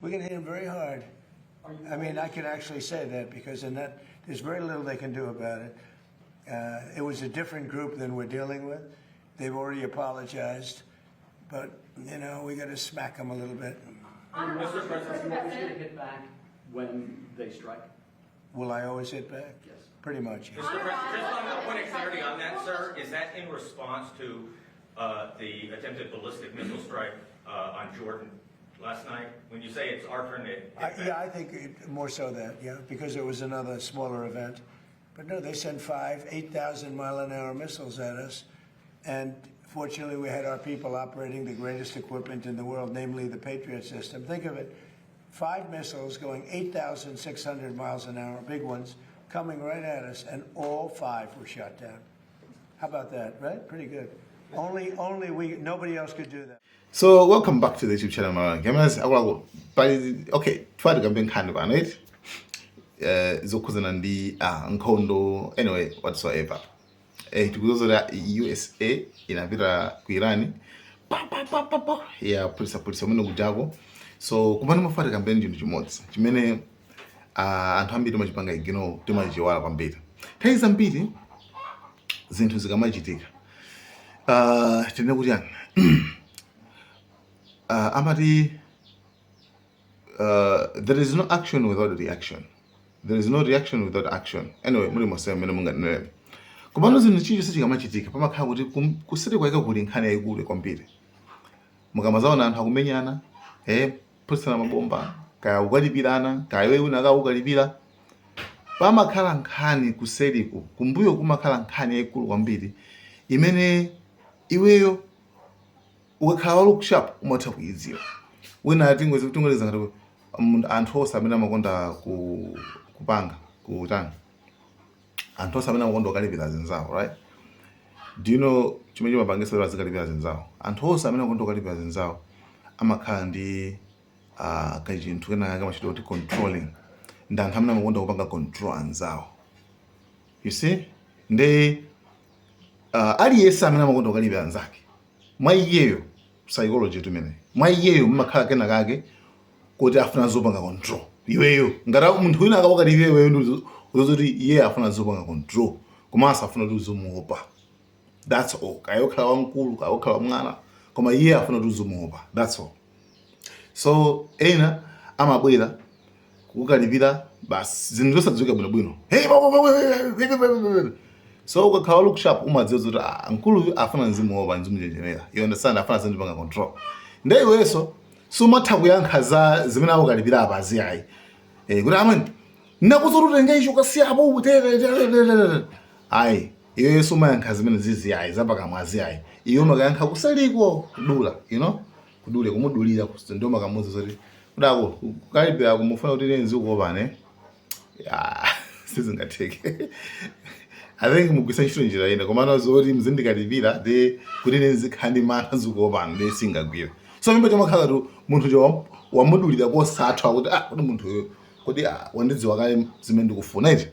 We're going to hit them very hard. I mean, I can actually say that because in that, there's very little they can do about it. It was a different group than we're dealing with. They've already apologized, but, you know, we got to smack them a little bit. Mr. President, you want to hit back when they strike? Will I always hit back? Yes. Pretty much. Mr. President, just on a point of clarity on that, sir, is that in response to the attempted ballistic missile strike on Jordan last night? When you say it's our turn to hit back? Yeah, I think more so that, yeah, because it was another smaller event. But no, they sent 8,000 mile-an-hour missiles at us, and fortunately we had our people operating the greatest equipment in the world, namely the Patriot system. Think of it, 5 missiles going 8,600 miles an hour, big ones, coming right at us, and all 5 were shot down. How about that, right? Pretty good. Nobody else could do that. So welcome back to the YouTube channel, my gamers. Okay, try to come kind of on it. Zokuzanandi Nkondo anyway whatsoever. Tukuzora USA inapita ku Iran. Yeah, polisi muno kujago. So kumana mafata kampeni chintu chimodzi. Chimene anthu ambiri machipanga igino timachiwala kwambiri. Nthawi zambiri zinthu zikamachitika. Tine kuti yani. Amati there is no action without reaction. There is no reaction without action. Anyway, muri mose mene munganene. Kubano zinthu chicho chikamachitika pamakhala kuti kuseri kwaika kuli nkhani yayikulu kwambiri. Mukamazaona anthu akumenyana, pusana mabomba, kaya ukalipirana, kaya wewe unaka ukalipira. Pamakhala nkhani kuseriku, kumbuyo kumakhala nkhani yayikulu kwambiri. Imene iweyo ukakhala lokushap umatha kuyidziwa. Wina ati ngwezi kutungoleza ngati anthu osamene amakonda kupanga kutani. Anthu osamene amakonda ukalipira zinzawo, right? Do you know chimene chimapangisa kuti azikalipira zinzawo? Anthu osamene amakonda ukalipira zinzawo amakhala ndi kachinthu kenaka kamachita kuti controlling. Ndi anthu amene amakonda kupanga control anzawo. You see? Ndi aliyense amene amakonda ukalipira anzake. Mwa iyeyo psychology tumene. Mwa iyeyo mmakhala kenakake kuti afuna zopanga control. Iweyo ngati munthu wina akawakalipa iweyo ndi uzoti iye afuna zopanga control. Komanso afuna kuti uzimuopa. That's all. Kayokhala wamkulu, kayokhala mwana, koma iye afuna kuti uzimuopa. That's all. So ena amabwera kukalipira basi zinthu zosadziwika bwinobwino. So ukakhala lokushap umadziwa kuti nkulu afuna nzimuopa nzimuchenjemera. You understand? Afuna zindipanga control. Ndiye iweso sumatha kuyankha za zimene akukalipira apa aziyayi. Kuti amene ndakuzorutenga icho kasiyapo utere. Ayi, iwe sumayankha zimene ziziyayi zapakamwa aziyayi. Iwe makayankha kusaliko kudula, you know? Kudule kumudulira ndo makamuzi zoti kudako kukalipira kumufuna kuti nenzi ukopane. Yeah, sizingatheke. I think mugwisa ntchito njira ina komano zoti mzindikalipira de kuti nenzi khandi mana zikopana de singagwira. So mimba chamakhala tu munthu jo wamudulira kosathwa kuti kuti munthu kuti wandidziwa kale zimene ndikufuna iti.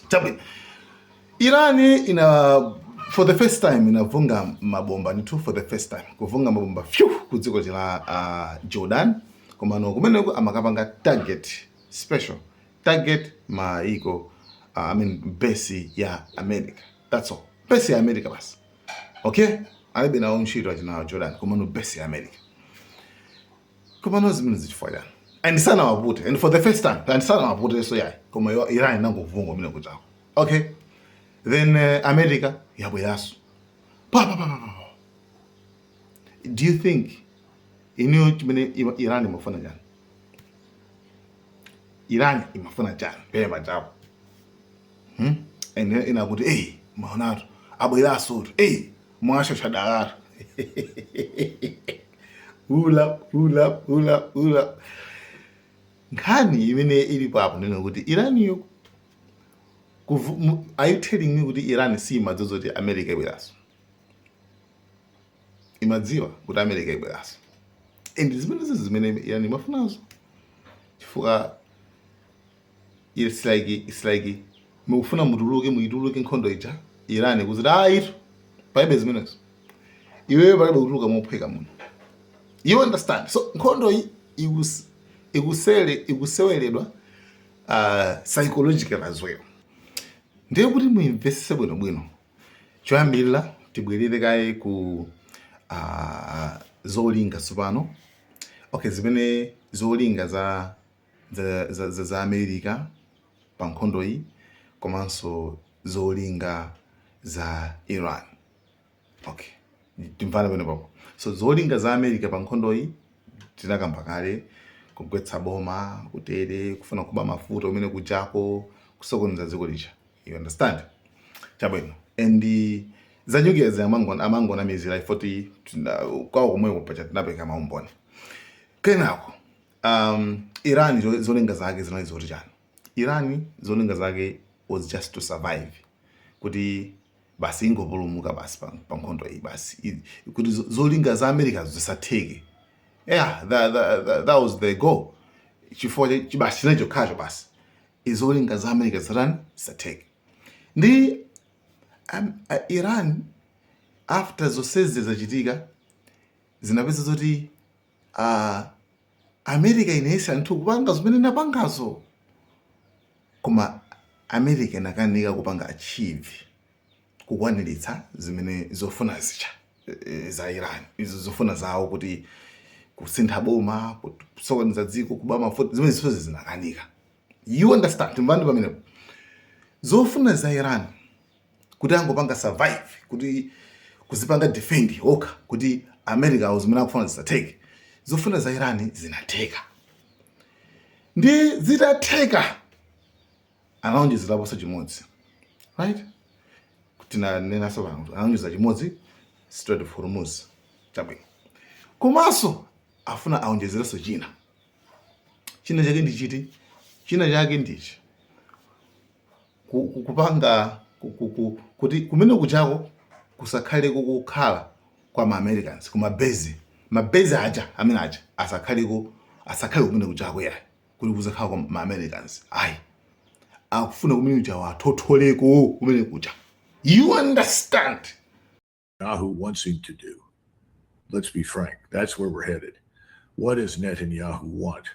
Chabwino. Iran for the first time inavunga mabomba nitu for the first time. Kuvunga mabomba ku dziko la Jordan. Komano kumeneko amakapanga target special. Target maiko base ya America. That's all. Base ya America basi. Okay? Alibe na unshiro ajina Jordan. Komano base ya America. Komano zimene zichifanya. And sana wapute. And for the first time. And sana wapute so yai. Koma Iran nango kuvunga mine kuchako. Okay? Then Ameleka Yabwezera. Do you think Iran imafuna jana? Iran imafuna jana. Pema jabu. And inakuti maonato abwera soto mwasho shadagara. Ula. Nkhani imene ilipo apo ndino kuti Iran yo are you telling me kuti Iran si madzozo kuti America ibweraso? Imadziwa kuti America ibweraso. And zimene Iran imafunazo. Chifukwa it's like mufuna muituluke nkhondo ija Iran kuti itu paibe zimenezo. Iwewe palibe kutuluka mopheka muno. You understand? So nkhondo ikuseweredwa psychological as well. Ndiye kuti muimvesese bwinobwino. Choyambirira tibwerere kaye ku zolinga tsopano. Okay, zimene zolinga za America pa nkhondo iyi komanso zolinga za Iran. Okay, timvana pamenepo. So zolinga za America pa nkhondo iyi tinakamba kale, kugwetsa boma, kutere, kufuna kuba mafuta umene kujako, kusokoneza dziko lija. You understand? Chabwino. And zanyugeza amangona mizira ifoti kwa kumwe kupacha tinapeka maumboni. Kenako Iran zolinga zake zinali zoti chani. Iran zolinga zake was just to survive. Kuti basi ingopulumuka basi pa nkhondo iyi basi. Kuti zolinga za America zisatheke. Yeah, that was the goal. Chifukwa basi chinacho khacho basi. Izolinga za America zisatheke. Ndi Iran after zonsezi zachitika zinapeza zoti America inayesa anthu kupanga zimene inapangazo, koma America inakanika kupanga achieve kukwaniritsa zimene zofuna zicha za Iran, izo zofuna zawo kuti kusintha boma, kusokoneza dziko, kuba mafuta, zimene zonse zinakanika. You understand? Mbandi pamene zofuna za Iran kuti angopanga survive, kuti kuzipanga defend okha, kuti America zimene akufuna zisatheke. Zofuna za Iran zinatheka. Ndi zitatheka anaonjezerapo chimodzi. Right? Tinanena so pano anaonjeza chimodzi Strait of Hormuz. Chabwino. Komanso afuna aonjezereso china. China chake ndi chiti? China chake ndichi kupanga kuti kumene kuchako kusakhale kukhala kwa ma-Americans mabase aja amene aja asakhale kumene kuchako yayi kuti kuzakhala kwa ma-Americans. Ayi, akufuna kumene kuchako athotholeko kumene kucha. You understand? Netanyahu wants him to do. Let's be frank. That's where we're headed. What does Netanyahu want?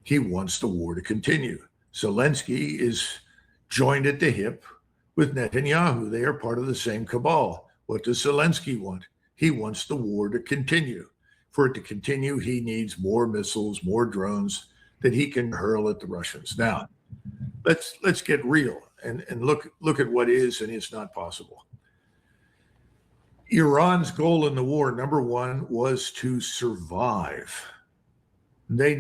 He wants the war to continue. Zelensky is joined at the hip with Netanyahu. They are part of the same cabal. What does Zelensky want? He wants the war to continue. For it to continue, he needs more missiles, more drones that he can hurl at the Russians. Now, let's get real and look at what is and is not possible. Iran's goal in the war, number one, was to survive. They're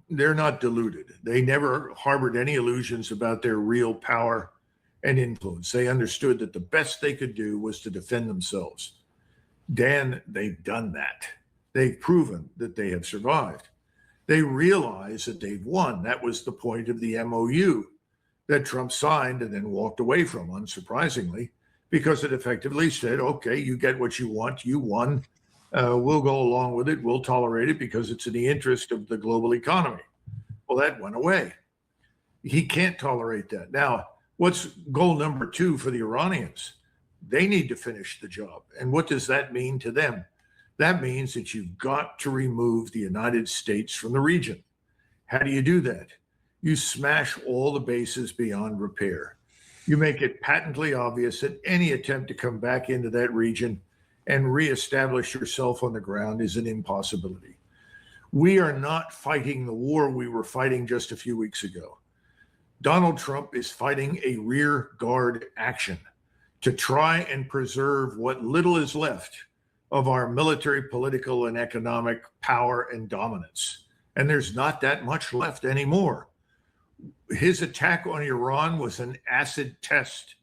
not deluded. They never harbored any illusions about their real power and influence. They understood that the best they could do was to defend themselves. Dan, they've done that. They've proven that they have survived. They realize that they've won. That was the point of the MOU that Trump signed and then walked away from, unsurprisingly, because it effectively said, okay, you get what you want, you won. We'll go along with it. We'll tolerate it because it's in the interest of the global economy. Well, that went away. He can't tolerate that. Now, what's goal number two for the Iranians? They need to finish the job. And what does that mean to them? That means that you've got to remove the United States from the region. How do you do that? You smash all the bases beyond repair. You make it patently obvious that any attempt to come back into that region and reestablish yourself on the ground is an impossibility. We are not fighting the war we were fighting just a few weeks ago. Donald Trump is fighting a rear guard action to try and preserve what little is left of our military, political, and economic power and dominance. And there's not that much left anymore. His attack on Iran was an acid test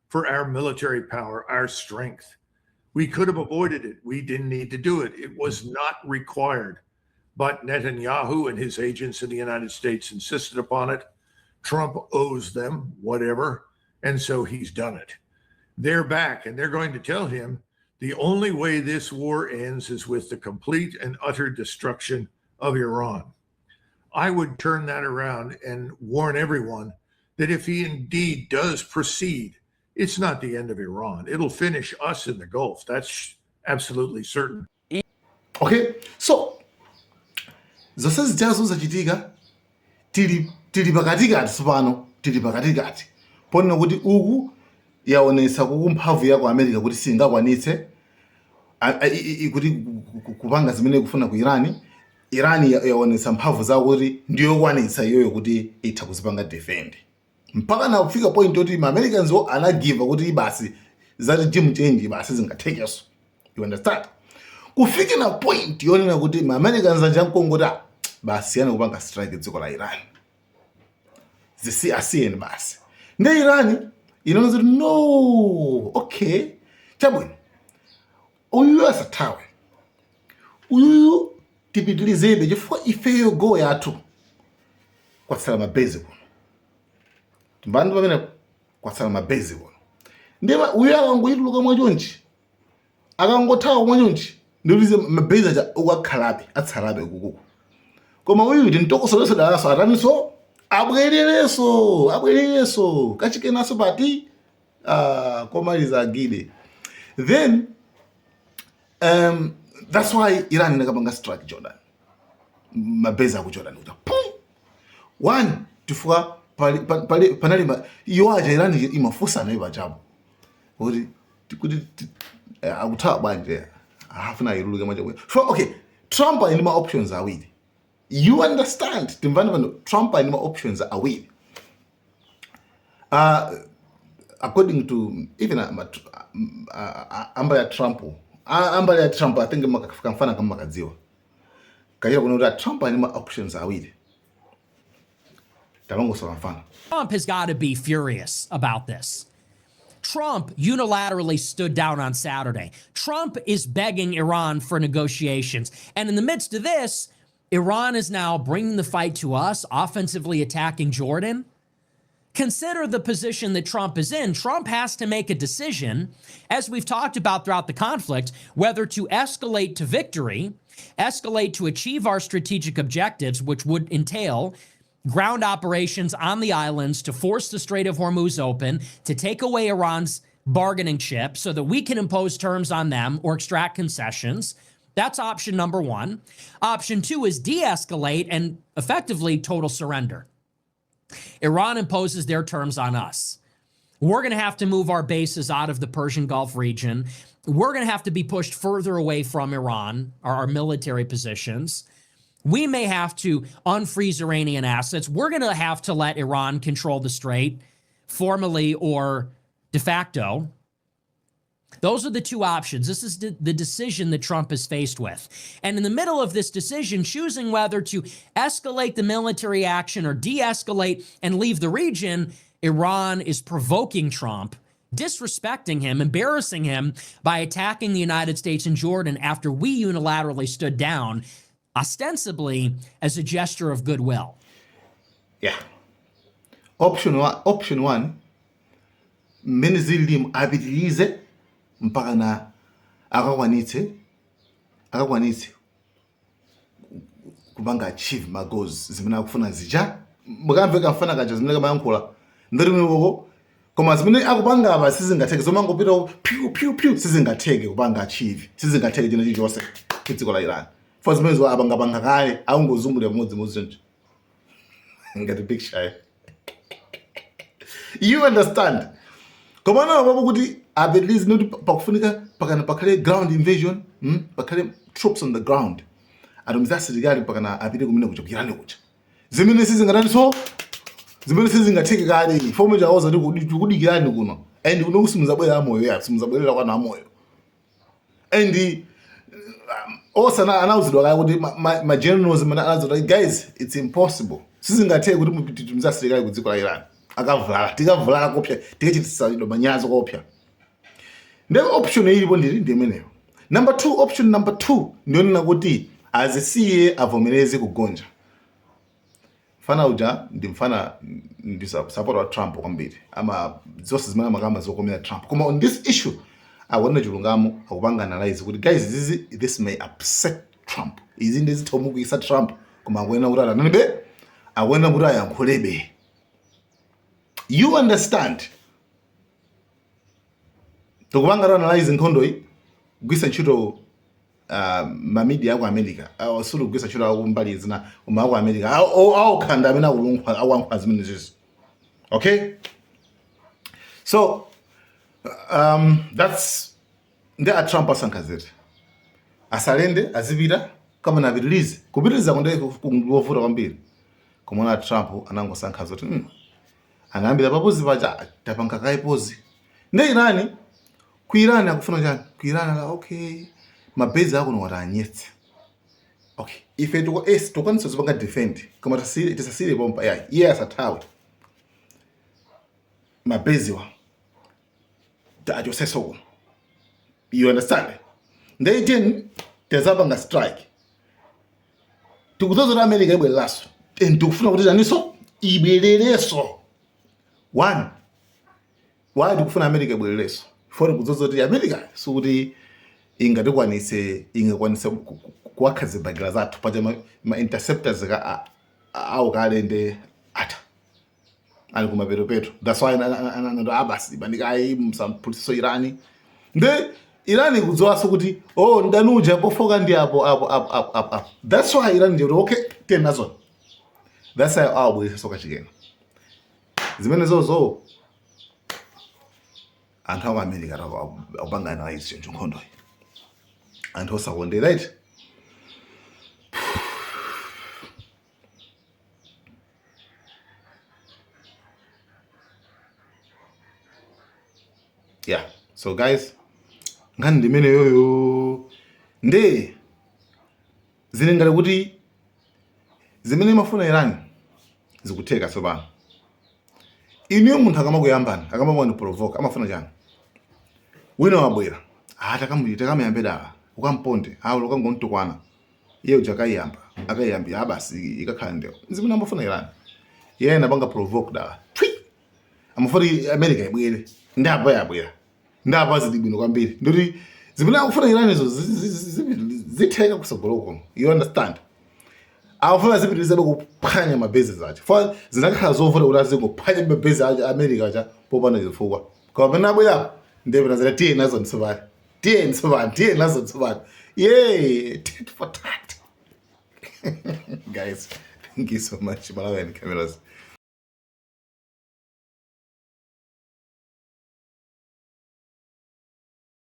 for our military power, our strength. We could have avoided it. We didn't need to do it. It was not required. But Netanyahu and his agents in the United States insisted upon it. Trump owes them whatever, and so he's done it. They're back, and they're going to tell him the only way this war ends is with the complete and utter destruction of Iran. I would turn that around and warn everyone that if he indeed does proceed, it's not the end of Iran. It'll finish us in the Gulf. That's absolutely certain. Okay, so zonse zijazo zachitika tili pakatikati tsopano, tili pakatikati ponena kuti uku yaonesa kuku mphamvu yako America kuti singakwanitse kuti kupanga zimene kufuna ku Iran yaonesa mphamvu zako kuti ndiyo kwanitsa iyoyo kuti itha kuzipanga defend mpaka na kufika point yoti ma Americans anagiva kuti basi za regime change basi zingathekeso. You understand? Kufika na point yonena kuti ma Americans anjankongota basi yana kupanga strike dziko la Iran asiyeni basi nde Iran inoza no okay chabwino uyu asatawe uyu tipitilizebe chifukwa ifeyo go yathu kwatsala mabase kuno timbandu pamene kwatsala mabase kuno ndema uyu akangoyituluka mwachonchi akangothawa mwachonchi ndiulize mabase aja ukakhalabe atsalabe kukuku koma uyu tintokosoleso dalaso ataniso abwerereso kachikenaso pati komaliza agide. Then that's why Iran inakapanga strike Jordan mabeza ku Jordan uta one tufuka panali yoaja Iran imafusa nayo bajabu kuti akutha banje afuna iruluke manje. So okay, Trump ine ma options awili. You understand? Trump and my options are weak. According to even Amber Trump, I think mfana kama kaziwa. Kaya kuna Trump and my options are weak. Trump has got to be furious about this. Trump unilaterally stood down on Saturday. Trump is begging Iran for negotiations. And in the midst of this, Iran is now bringing the fight to us, offensively attacking Jordan. Consider the position that Trump is in. Trump has to make a decision, as we've talked about throughout the conflict, whether to escalate to victory, escalate to achieve our strategic objectives, which would entail ground operations on the islands to force the Strait of Hormuz open, to take away Iran's bargaining chip so that we can impose terms on them or extract concessions. That's option number one. Option two is de-escalate and effectively total surrender. Iran imposes their terms on us. We're going to have to move our bases out of the Persian Gulf region. We're going to have to be pushed further away from Iran, our military positions. We may have to unfreeze Iranian assets. We're going to have to let Iran control the strait, formally or de facto. Those are the two options. This is the decision that Trump is faced with. And in the middle of this decision, choosing whether to escalate the military action or de-escalate and leave the region, Iran is provoking Trump, disrespecting him, embarrassing him by attacking the United States and Jordan after we unilaterally stood down, ostensibly as a gesture of goodwill. Yeah. Option one, menzilim abitilize mpaka na akakwanitse kubanga achieve my goals zimene akufuna zija mukamveka mfana kaja zimene kamayankhula ndiri mwiko koma zimene akupanga apa sizingatheke zomangopita piu sizingatheke kupanga achieve sizingatheke china chilichonse kudziko la Iran for zimene zo abangapanga kale akungozungulira pamodzi nje ngati big shy. You understand? Koma na babo kuti abelize no pakufunika pakana pakhale ground invasion, pakhale troops on the ground. Adomza silikali pakana apite kumene kuchokirani kucha. Zimene sizingatani so zimene sizingatheke kale fomu ja oza ndi kudikirani kuno. And kuno kusimuzabwera amoyo ya simuzabwerera kwa na amoyo. And osana announced kale kuti my generals announced guys it's impossible. Sizingatheke kuti mupititumza silikali kudziko la Iran. Tikavulala kopya tikachitisa manyazo kopya. Ndewe option ilipo ndimeneyo. Option number 2 ndionena kuti azisiye avomereze kugonja. Mfana uja ndi support wa Trump kwambiri ama zose zimene makama zokomera Trump. Koma on this issue awona chilungamo akupanga analyze kuti guys this may upset Trump. Izi ndi zithomukisa Trump koma akwena kuti alanebe akwena kuti ayankhulebe. You understand? Tukubanga analyze nkhondo iyi gwisa ntchito mamedia aku America awasulu kugwisa chiro akumbali zina uma aku America awukhanda amene akuwankha zimene zizo. Okay, so that's nde a Trump asankazeti asalende azipita kama na release kupitiriza konde kungovuta kwambiri kumona Trump anangosankha zoti anayambira papozi paja tapanga kaipozi nde Irani ku Iran akufuna chani ku Iran okay mabezi ako nowata anyetse okay ife tokwanisa zipanga defend koma tisasire pompa yayi iye asathawe mabezi wa achosesoko. You understand? They didn't tezapanga strike tikuzozera America ibweleraso and tikufuna kuti chaniso ibwelereso. One, why tikufuna America ibwelereso for kuzozoti America sukuti ingakwanise kuwakha zibhagela zathu paja ma interceptors awu kalende ata ali kumapeto. That's why anando abasi bandikayi msamphuthiso Irani nde Irani kuzowaso kuti ndanuja pofoka ndi apo. That's why Irani nje okay tenazo. That's why awabwelesa soka chikena zimene zozo anthu aku America akupangana nayo izinto nkhondo anthu osakonde right. Yeah, so guys, ngani ndimene yoyo nde zilingale kuti zimene mafuna Iran zikutheka tsopano. Iniyo munthu akamakuyambana akamakwana provoke amafuna chani wina wabwera takamuyambe dala ukamponde ukangontukwana iye uja akayiyambira abasi ikakhala ndewo zimene amafuna Iran yena banga provoke dala amafuna America ibwere ndapa yabwera ndapa zidibwino kwambiri ndoti zimene akufuna Iran izo zitheka kusogoloko. You understand? Awufuna zipitirize kuphwanya mabezi zacho for zinakhala zovuta kuti azingophwanya mabezi a America acha popanda zifukwa koma pena abwera ndebe nazela tiye nazo nsibani tiye nazo nsibani yay tit for tat. Guys, thank you so much. Malawi and cameras.